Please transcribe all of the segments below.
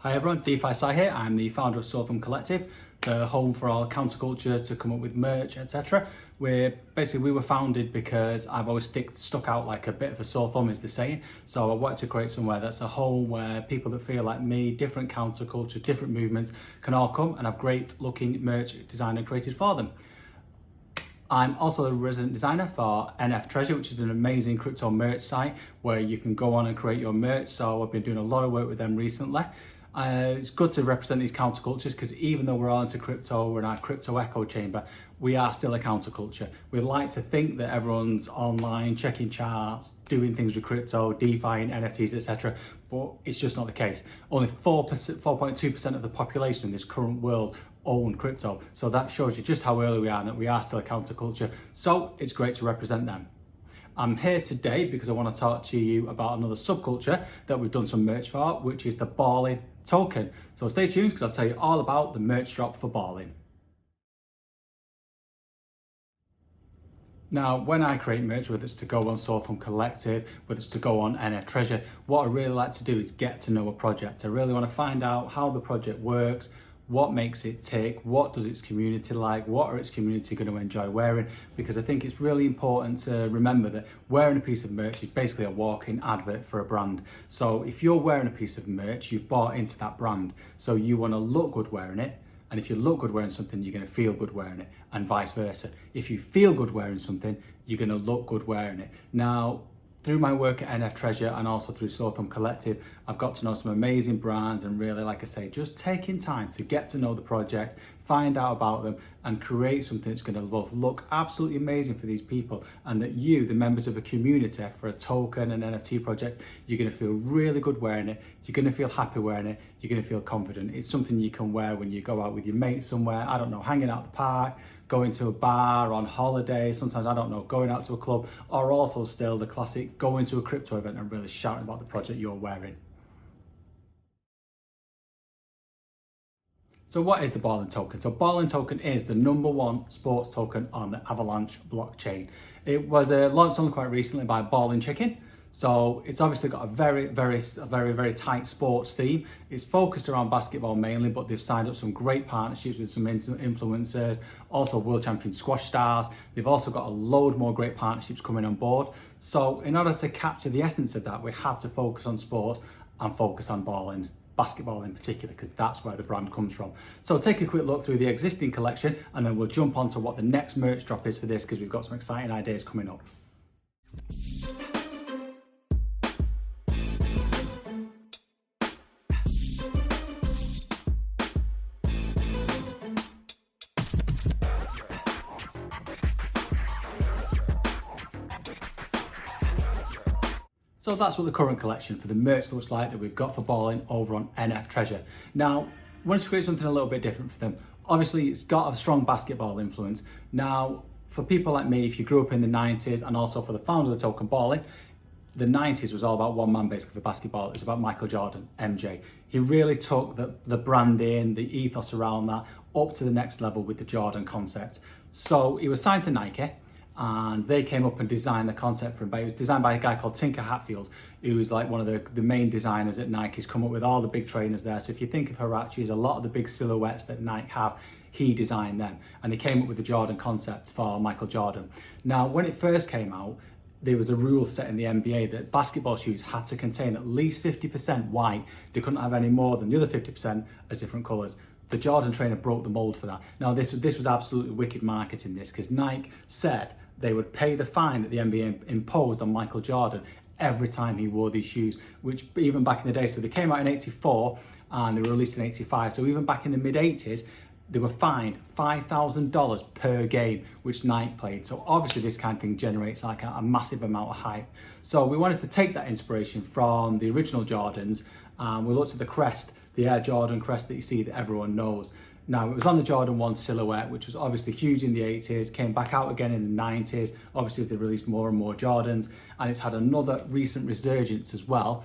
Hi everyone, DeFi Sai here. I'm the founder of Southern Collective, the home for all countercultures to come up with merch, etc. We were founded because I've always stuck out like a bit of a sore thumb, is the saying. So I wanted to create somewhere that's a home where people that feel like me, different countercultures, different movements can all come and have great looking merch designed and created for them. I'm also a resident designer for NFTreasure, which is an amazing crypto merch site where you can go on and create your merch. So I've been doing a lot of work with them recently. It's good to represent these countercultures because even though we're all into crypto, we're in our crypto echo chamber, we are still a counterculture. We like to think that everyone's online, checking charts, doing things with crypto, DeFi and NFTs, etc. But it's just not the case. Only 4.2% of the population in this current world own crypto. So that shows you just how early we are and that we are still a counterculture. So it's great to represent them. I'm here today because I want to talk to you about another subculture that we've done some merch for, which is the BALLN token. So stay tuned because I'll tell you all about the merch drop for BALLN. Now, when I create merch, whether it's to go on Southern Collective, whether it's to go on NFTreasure, what I really like to do is get to know a project. I really want to find out how the project works, what makes it tick, what does its community like, what are its community going to enjoy wearing, because I think it's really important to remember that wearing a piece of merch is basically a walking advert for a brand. So if you're wearing a piece of merch, you've bought into that brand, so you want to look good wearing it, and if you look good wearing something, you're going to feel good wearing it, and vice versa. If you feel good wearing something, you're going to look good wearing it. Now, through my work at NFTreasure and also through Southern Collective, I've got to know some amazing brands and really, like I say, just taking time to get to know the project, find out about them and create something that's going to both look absolutely amazing for these people and that you, the members of a community for a token and NFT project, you're going to feel really good wearing it, you're going to feel happy wearing it, you're going to feel confident. It's something you can wear when you go out with your mates somewhere, I don't know, hanging out at the park, going to a bar, on holiday, sometimes, I don't know, going out to a club, or also still the classic going to a crypto event and really shouting about the project you're wearing. So what is the BALLN token? So BALLN token is the #1 sports token on the Avalanche blockchain. It was launched only quite recently by BALLN Chicken. So it's obviously got a very tight sports theme. It's focused around basketball mainly, but they've signed up some great partnerships with some influencers, also world champion squash stars. They've also got a load more great partnerships coming on board. So in order to capture the essence of that, we had to focus on sports and focus on BALLN, basketball in particular, because that's where the brand comes from. So take a quick look through the existing collection and then we'll jump on to what the next merch drop is for this, because we've got some exciting ideas coming up. So that's what the current collection for the merch looks like that we've got for BALLN over on NFTreasure. Now, I want to create something a little bit different for them. Obviously, it's got a strong basketball influence. Now, for people like me, if you grew up in the 90s, and also for the founder of the token, BALLN, the 90s was all about one man basically for basketball. It was about Michael Jordan, MJ. He really took the branding, the ethos around that up to the next level with the Jordan concept. So he was signed to Nike, and they came up and designed the concept for him. But it was designed by a guy called Tinker Hatfield, who was like one of the main designers at Nike. He's come up with all the big trainers there. So if you think of Huaraches, a lot of the big silhouettes that Nike have, he designed them. And he came up with the Jordan concept for Michael Jordan. Now, when it first came out, there was a rule set in the NBA that basketball shoes had to contain at least 50% white. They couldn't have any more than the other 50% as different colors. The Jordan trainer broke the mold for that. Now, this was absolutely wicked marketing, this, because Nike said they would pay the fine that the NBA imposed on Michael Jordan every time he wore these shoes, which even back in the day, so they came out in '84 and they were released in '85. So even back in the mid '80s, they were fined $5,000 per game which Nike played. So obviously this kind of thing generates like a massive amount of hype. So we wanted to take that inspiration from the original Jordans. We looked at the crest, the Air Jordan crest that you see that everyone knows. Now, it was on the Jordan 1 silhouette, which was obviously huge in the 80s, came back out again in the 90s, obviously as they released more and more Jordans, and it's had another recent resurgence as well.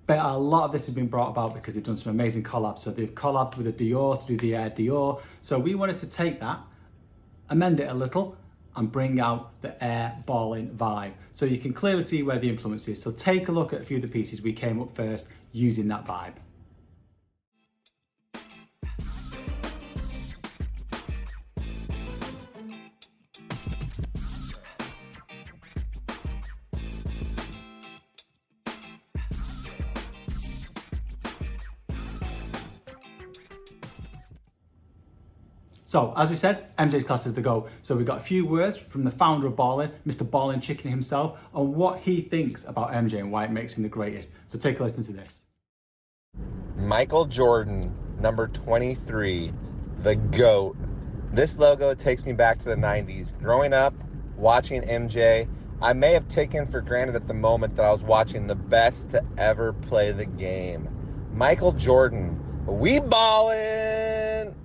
But a lot of this has been brought about because they've done some amazing collabs. So they've collabed with a Dior to do the Air Dior. So we wanted to take that, amend it a little, and bring out the Air BALLN vibe. So you can clearly see where the influence is. So take a look at a few of the pieces we came up first using that vibe. So, as we said, MJ's class is the go. So we've got a few words from the founder of BALLN, Mr. BALLN Chicken himself, on what he thinks about MJ and why it makes him the greatest. So take a listen to this. Michael Jordan, number 23, the GOAT. This logo takes me back to the 90s. Growing up, watching MJ, I may have taken for granted at the moment that I was watching the best to ever play the game. Michael Jordan, we ballin'!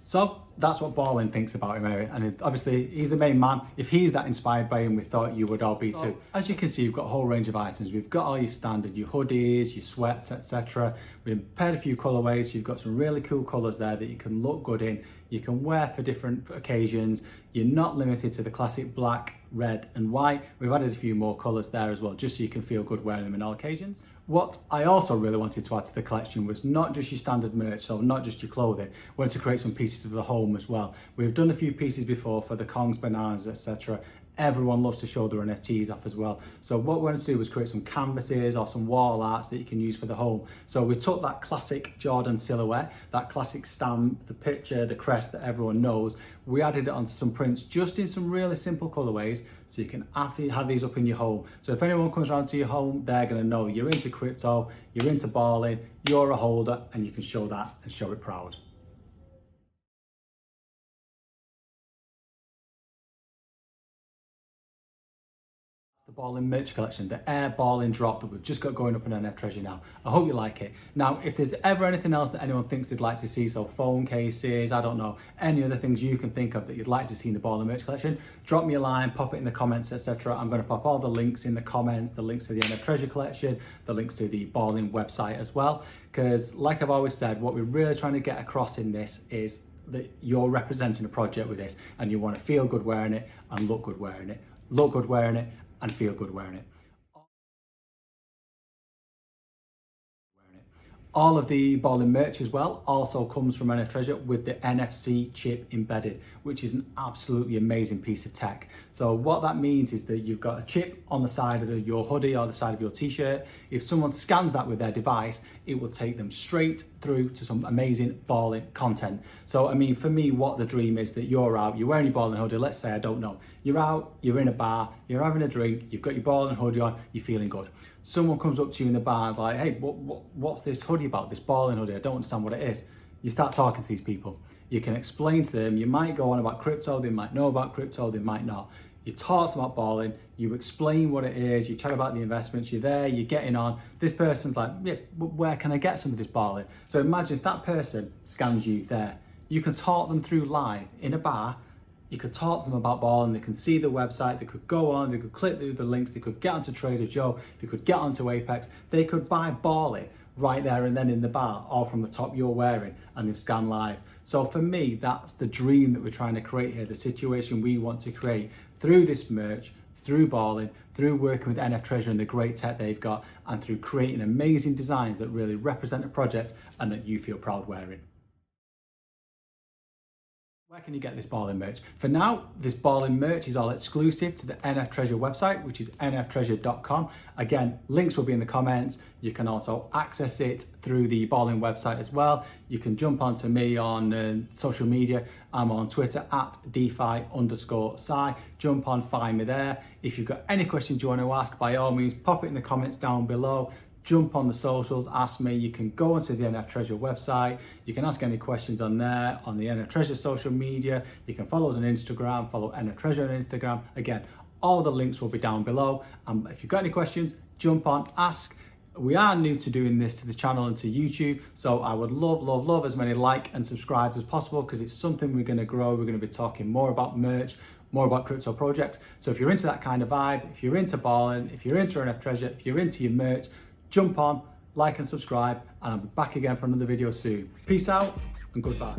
So that's what BALLN thinks about him anyway, and obviously he's the main man. If he's that inspired by him, we thought you would all be too. As you can see, we've got a whole range of items. We've got all your standard, your hoodies, your sweats, etc. We've prepared a few colorways, so you've got some really cool colors there that you can look good in. You can wear for different occasions. You're not limited to the classic black, red and white. We've added a few more colors there as well, just so you can feel good wearing them in all occasions. What I also really wanted to add to the collection was not just your standard merch, so not just your clothing. We wanted to create some pieces for the home as well. We've done a few pieces before for the Kongs, bananas, etc. Everyone loves to show their NFTs off as well. So what we wanted to do was create some canvases or some wall arts that you can use for the home. So we took that classic Jordan silhouette, that classic stamp, the picture, the crest that everyone knows. We added it onto some prints just in some really simple colorways, so you can have these up in your home. So if anyone comes around to your home, they're gonna know you're into crypto, you're into BALLN, you're a holder, and you can show that and show it proud. The BALLN merch collection, the Air BALLN drop that we've just got going up on NFTreasure now. I hope you like it. Now, if there's ever anything else that anyone thinks they'd like to see, so phone cases, I don't know, any other things you can think of that you'd like to see in the BALLN merch collection, drop me a line, pop it in the comments, etc. I'm going to pop all the links in the comments, the links to the NFTreasure collection, the links to the BALLN website as well. Because like I've always said, what we're really trying to get across in this is that you're representing a project with this and you want to feel good wearing it and look good wearing it. Look good wearing it and feel good wearing it. All of the BALLN merch as well also comes from NFTreasure with the NFC chip embedded, which is an absolutely amazing piece of tech. So what that means is that you've got a chip on the side of your hoodie or the side of your t-shirt. If someone scans that with their device, it will take them straight through to some amazing BALLN content. So I mean, for me, what the dream is that you're out, you're wearing your BALLN hoodie, let's say, I don't know, you're out, you're in a bar, you're having a drink, you've got your BALLN hoodie on, you're feeling good. Someone comes up to you in the bar and is like, hey, what's this hoodie about, this BALLN hoodie? I don't understand what it is. You start talking to these people. You can explain to them, you might go on about crypto, they might know about crypto, they might not. You talk about BALLN, you explain what it is, you chat about the investments, you're there, you're getting on. This person's like, yeah, where can I get some of this BALLN? So imagine if that person scans you there. You can talk them through live in a bar. You could talk to them about BALLN, they can see the website, they could go on, they could click through the links, they could get onto Trader Joe, they could get onto Apex, they could buy BALLN right there and then in the bar, all from the top you're wearing, and they've scanned live. So for me, that's the dream that we're trying to create here, the situation we want to create through this merch, through BALLN, through working with NFTreasure and the great tech they've got, and through creating amazing designs that really represent a project and that you feel proud wearing. Where can you get this BALLN merch? For now, this BALLN merch is all exclusive to the NFTreasure website, which is NFTreasure.com. Again, links will be in the comments. You can also access it through the BALLN website as well. You can jump onto me on social media. I'm on Twitter at DeFi_Sci. Jump on, find me there. If you've got any questions you want to ask, by all means, pop it in the comments down below. Jump on the socials, ask me. You can go onto the NFTreasure website. You can ask any questions on there, on the NFTreasure social media. You can follow us on Instagram, follow NFTreasure on Instagram. Again, all the links will be down below. If you've got any questions, jump on, ask. We are new to doing this to the channel and to YouTube, so I would love as many like and subscribes as possible, because it's something we're going to grow. We're going to be talking more about merch, more about crypto projects. So if you're into that kind of vibe, if you're into BALLN, if you're into NFTreasure, if you're into your merch, jump on, like and subscribe, and I'll be back again for another video soon. Peace out and goodbye.